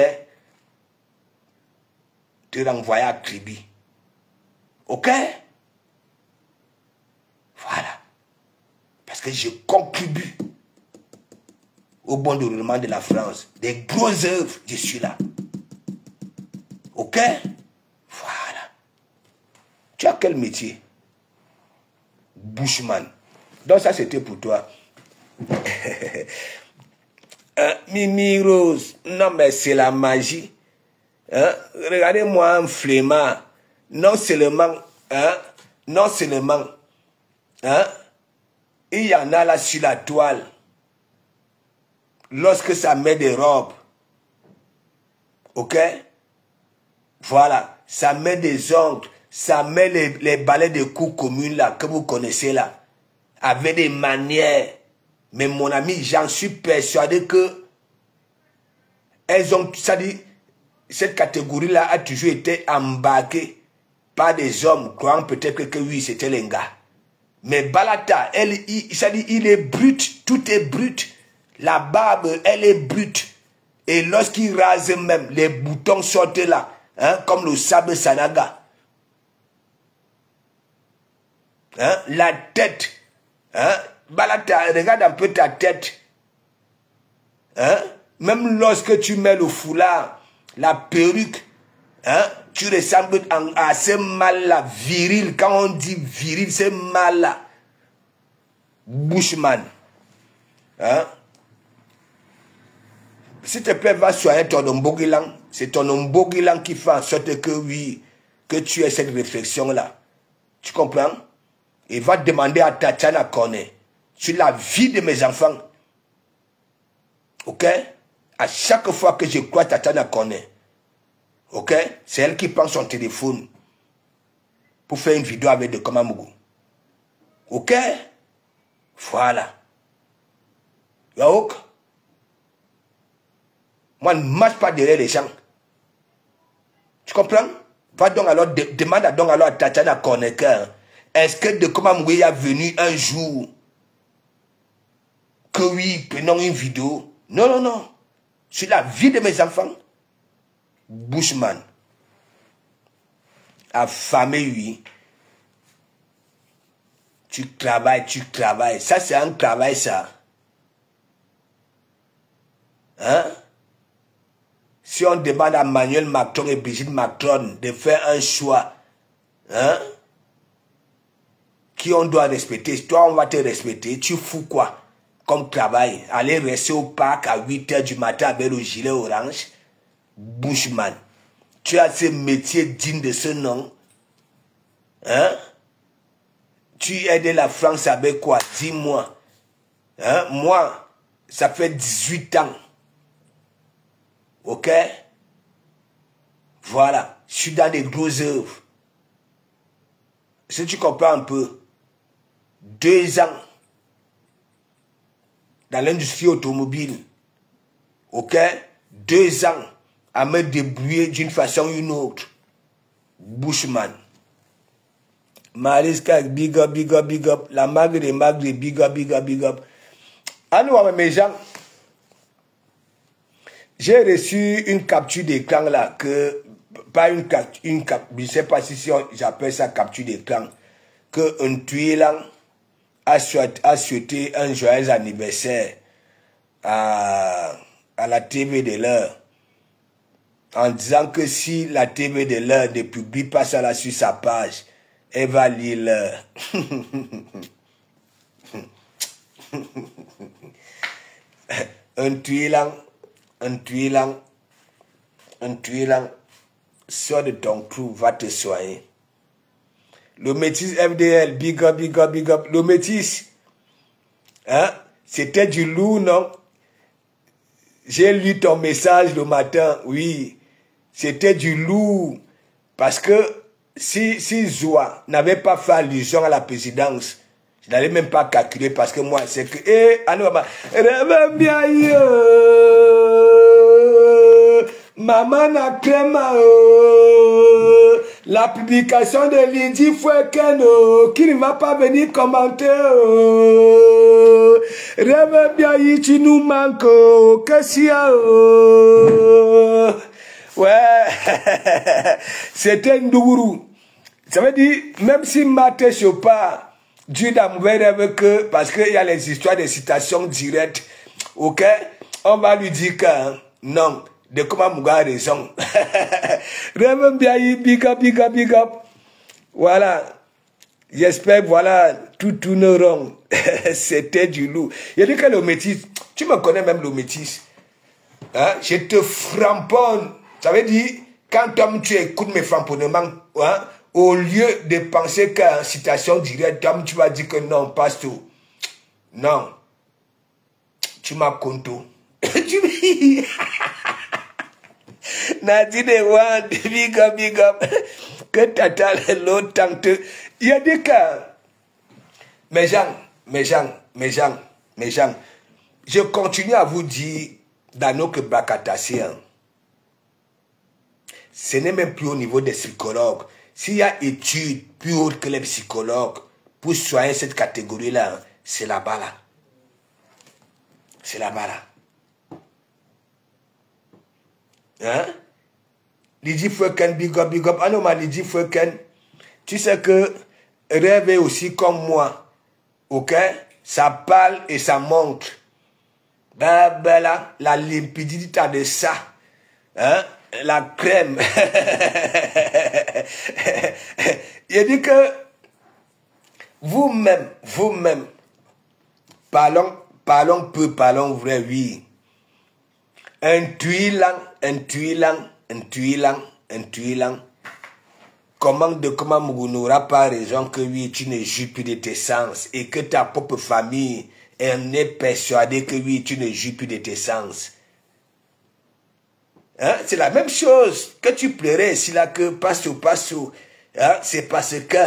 Te renvoyer à Kribi. Ok? Voilà. Parce que je contribue au bon déroulement de la France. Des grosses œuvres, je suis là. Ok? Voilà. Tu as quel métier? Bushman. Donc ça c'était pour toi. Mimi Rose. Non mais c'est la magie. Hein? Regardez-moi un flemmard. Non seulement, il y en a là sur la toile. Lorsque ça met des robes. Ok? Voilà. Ça met des ongles. Ça met les balais de coups communes là, que vous connaissez là. Avec des manières. Mais mon ami, j'en suis persuadé que elles ont, ça dit, cette catégorie-là a toujours été embarquée par des hommes, croyant peut-être que oui, c'était les gars. Mais Balata, il est brut, tout est brut. La barbe, elle est brute. Et lorsqu'il rase même, les boutons sortent là, hein, comme le sable Sanaga. Hein, la tête, hein, Balata, regarde un peu ta tête. Hein, même lorsque tu mets le foulard, la perruque, hein, tu ressembles à ce mal-là, viril. Quand on dit viril, c'est mal-là. Bushman. Hein? S'il te plaît, va soigner ton ombogilang. C'est ton ombogilang qui fait en sorte que oui, que tu aies cette réflexion-là. Tu comprends? Et va demander à Tatiana Koné sur la vie de mes enfants. Ok? À chaque fois que je crois Tatiana Koné, ok? C'est elle qui prend son téléphone pour faire une vidéo avec de Komamougou. Ok? Voilà. Yaouk? Moi, ne marche pas derrière les gens. Tu comprends? Va donc alors, demande donc alors à Tatiana Koné, est-ce que de Komamougou est venu un jour que oui, prenons une vidéo? Non, non, non. Sur la vie de mes enfants. Bushman. Affamé, oui. Tu travailles, tu travailles. Ça, c'est un travail, ça. Hein? Si on demande à Emmanuel Macron et Brigitte Macron de faire un choix, hein? Qui on doit respecter, toi, on va te respecter. Tu fous quoi comme travail? Aller rester au parc à 8 h du matin avec le gilet orange? Bushman. Tu as ce métier digne de ce nom? Hein? Tu aides la France avec quoi? Dis-moi. Hein? Moi, ça fait 18 ans. Ok? Voilà. Je suis dans des grosses œuvres. Si tu comprends un peu, 2 ans dans l'industrie automobile. Ok? 2 ans à me débrouiller d'une façon ou une autre. Bushman. Mariska, big up, big up, big up. La magre, big up, big up, big up. Alors, mes gens, j'ai reçu une capture d'écran là, pas une capture, je ne sais pas si j'appelle ça capture d'écran, que un Tuilan a souhaité un joyeux anniversaire à la TV de l'heure, en disant que si la TV de l'heure ne publie pas ça là sur sa page, elle va lire l'heure. Un Tuilan, sors de ton trou, va te soigner. Le métis FDL, big up, big up, big up. Le métis, hein, c'était du lourd, non? J'ai lu ton message le matin, oui. C'était du lourd. Parce que si Zoua n'avait pas fait allusion à la présidence, je n'allais même pas calculer parce que moi, c'est que... Maman n'a crème, la publication de Lydie Foueken, qui ne va pas venir commenter. Rêve bien, tu nous manques, qu'est-ce qu'il y a? Ouais, c'était Ndourou. Ça veut dire, même si Maté Chopa, Dieu n'a mauvais rêve que, parce qu'il y a les histoires de citations directes, ok, on va lui dire que, non, de comment Mouga a raison. Rêve bien, big up, big up, big up. Voilà. J'espère, voilà, tout tourne rond. C'était du loup. Il a dit que le métis, tu me connais même le métis. Hein? Je te framponne. Ça veut dire, quand Tom, tu écoutes mes framponnements, hein, au lieu de penser qu'en citation directe, Tom, tu vas dire que non, passe tout. Non. Tu m'as compté. Nadine One, big up, big up. Que tata l'autre tante. Il y a des cas. Mes gens, je continue à vous dire, dans nos que Bakatassiens, ce n'est même plus au niveau des psychologues. S'il y a études plus hautes que les psychologues pour soigner cette catégorie-là, c'est là-bas là. C'est là-bas là. Hein? Lydie Foueken, big up, big up. Ah non, ma Lydie Foueken, tu sais que rêve est aussi comme moi. Ok? Ça parle et ça montre. Ben là, la limpidité de ça. Hein? La crème. Il dit que vous-même, parlons peu, parlons vrai, oui. Un tuilan. Comment Mougou n'aura pas raison que oui, tu ne jouis plus de tes sens et que ta propre famille est persuadée que oui, tu ne jouis plus de tes sens. Hein? C'est la même chose que tu pleurais ici là que passo. Hein? C'est parce que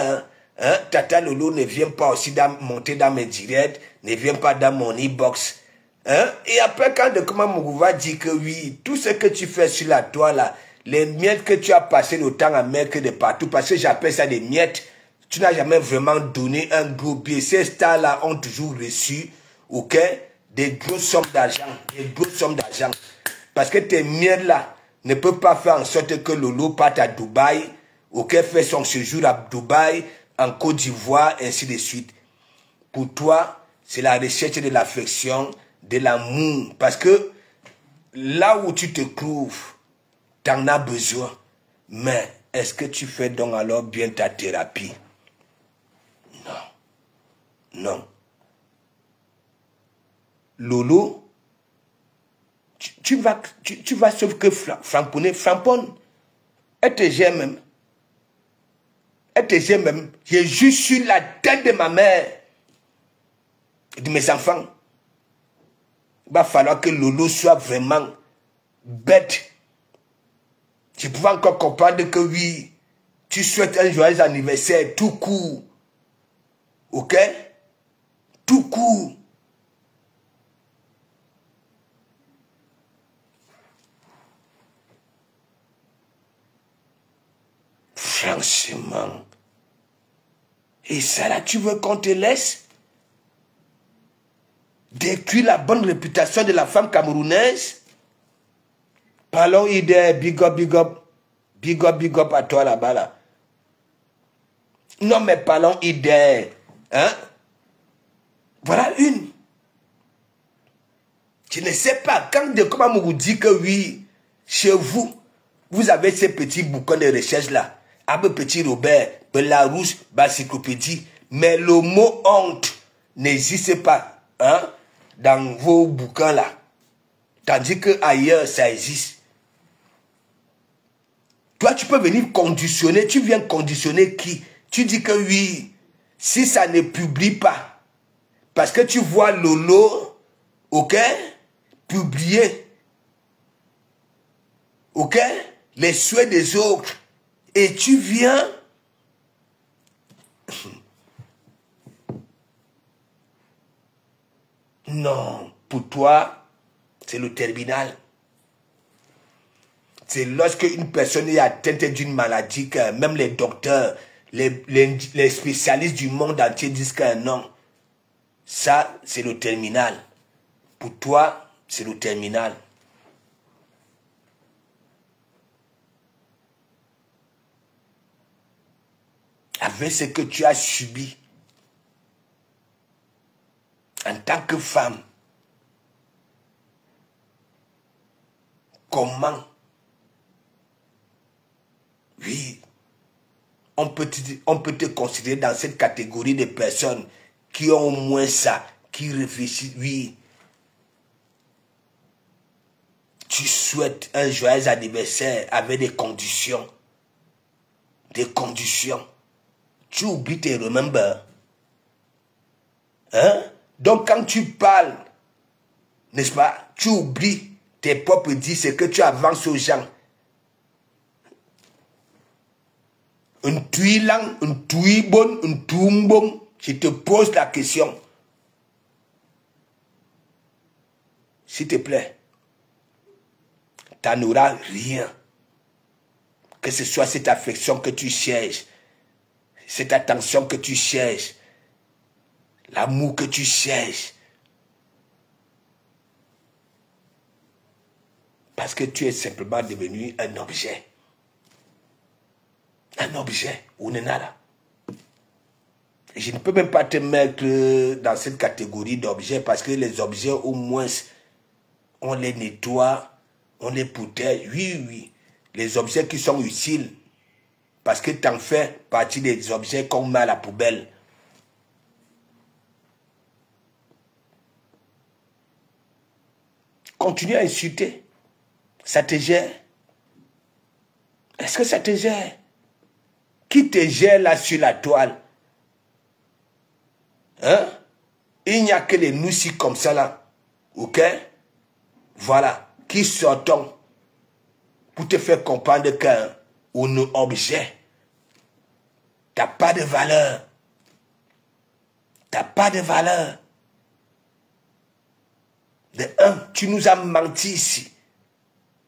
Tata Lolo ne vient pas aussi monter dans mes directs, ne vient pas dans mon e-box. Hein? Et après, quand Mougou va dire que oui, tout ce que tu fais sur la toile là, les miettes que tu as passé le temps à mettre de partout, parce que j'appelle ça des miettes, tu n'as jamais vraiment donné un gros billet. Ces stars-là ont toujours reçu, ok, des grosses sommes d'argent, Parce que tes miettes-là ne peuvent pas faire en sorte que Lolo parte à Dubaï, ok, fait son séjour à Dubaï, en Côte d'Ivoire, ainsi de suite. Pour toi, c'est la recherche de l'affection, de l'amour. Parce que là où tu te trouves, tu en as besoin. Mais est-ce que tu fais donc alors bien ta thérapie? Non. Non. Lolo, tu vas sauf que Framponne, elle te gère même. Elle te gère même. J'ai juste sur la tête de ma mère et de mes enfants. Il va falloir que Lolo soit vraiment bête. Je pouvais encore comprendre que oui, tu souhaites un joyeux anniversaire tout court. Ok? Tout court. Franchement. Et ça là, tu veux qu'on te laisse détruire la bonne réputation de la femme camerounaise? Parlons idée, big up, big up. Big up, big up à toi là-bas là. Non mais parlons idée. Hein? Voilà une. Je ne sais pas, quand de comment vous dit que oui, chez vous, vous avez ces petits bouquins de recherche là. Avec petit Robert, Belarus, Encyclopédie. Mais le mot honte n'existe pas hein, dans vos bouquins là. Tandis que ailleurs ça existe. Toi, tu peux venir conditionner. Tu viens conditionner qui? Tu dis que oui, si ça ne publie pas, parce que tu vois Lolo, ok, publier, ok, les souhaits des autres, et tu viens, non, pour toi, c'est le terminal. C'est lorsque une personne est atteinte d'une maladie que même les docteurs, les spécialistes du monde entier disent que non. Ça, c'est le terminal. Pour toi, c'est le terminal. Avec ce que tu as subi en tant que femme, comment? Oui, on peut te considérer dans cette catégorie de personnes qui ont au moins ça, qui réfléchissent, oui. Tu souhaites un joyeux anniversaire avec des conditions. Des conditions. Tu oublies tes remember. Hein? Donc quand tu parles, n'est-ce pas, tu oublies tes propres dits, ce que tu avances aux gens. Un tuilang, un tuibon, un tumbom, je te pose la question. S'il te plaît, tu n'auras rien. Que ce soit cette affection que tu cherches, cette attention que tu cherches, l'amour que tu cherches. Parce que tu es simplement devenu un objet. Un objet, on est là. Je ne peux même pas te mettre dans cette catégorie d'objets parce que les objets, au moins, on les nettoie, on les protège. Oui, oui. Les objets qui sont utiles. Parce que tu en fais partie des objets qu'on met à la poubelle. Continue à insulter. Ça te gère. Est-ce que ça te gère? Qui te gère là sur la toile? Hein? Il n'y a que les noussis comme ça là. Ok? Voilà. Qui sortons pour te faire comprendre qu'un objet, t'as pas de valeur. T'as pas de valeur. De un, tu nous as menti ici.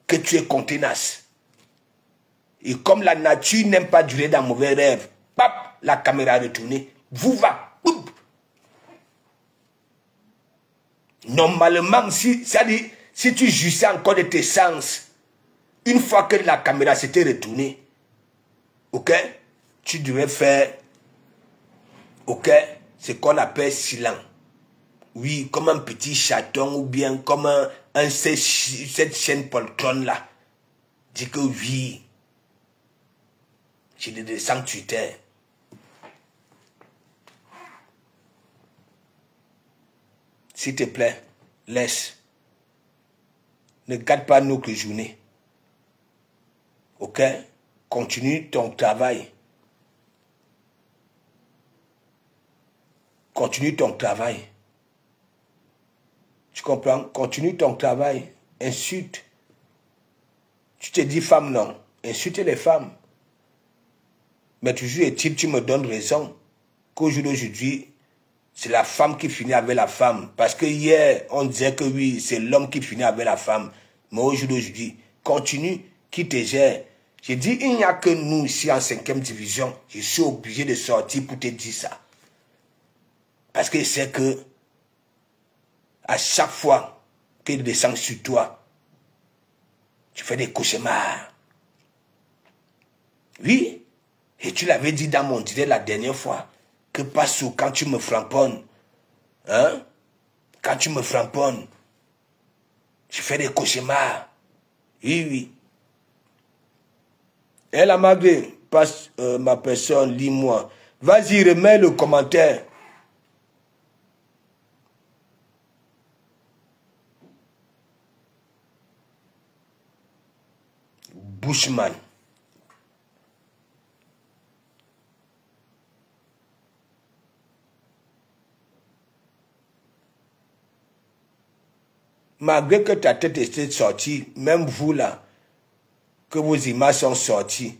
Que tu es contenace. Et comme la nature n'aime pas durer dans mauvais rêves, pap, la caméra retournée, vous va, boum. Normalement, si tu jouissais encore de tes sens, une fois que la caméra s'était retournée, ok, tu devais faire, ok, ce qu'on appelle silent. Oui, comme un petit chaton ou bien comme cette chaîne poltronne-là. Dis que oui, je le descends Twitter. S'il te plaît, laisse. Ne gâte pas notre journée. Ok? Continue ton travail. Continue ton travail. Tu comprends? Continue ton travail. Insulte. Tu te dis femme, non. Insulte les femmes. Mais toujours est-il, tu me donnes raison qu'au jour d'aujourd'hui, c'est la femme qui finit avec la femme. Parce que hier, on disait que oui, c'est l'homme qui finit avec la femme. Mais au jour d'aujourd'hui, continue, qui te gère. J'ai dit, il n'y a que nous ici en 5e division. Je suis obligé de sortir pour te dire ça. Parce que c'est que à chaque fois qu'il descend sur toi, tu fais des cauchemars. Oui, et tu l'avais dit dans mon direct la dernière fois, que pas sous quand tu me framponnes, hein? Quand tu me framponnes, je fais des cauchemars. Oui, oui. Elle a malgré, passe ma personne, lis-moi. Vas-y, remets le commentaire. Bushman. Malgré que ta tête était sortie, même vous là, que vos images sont sorties,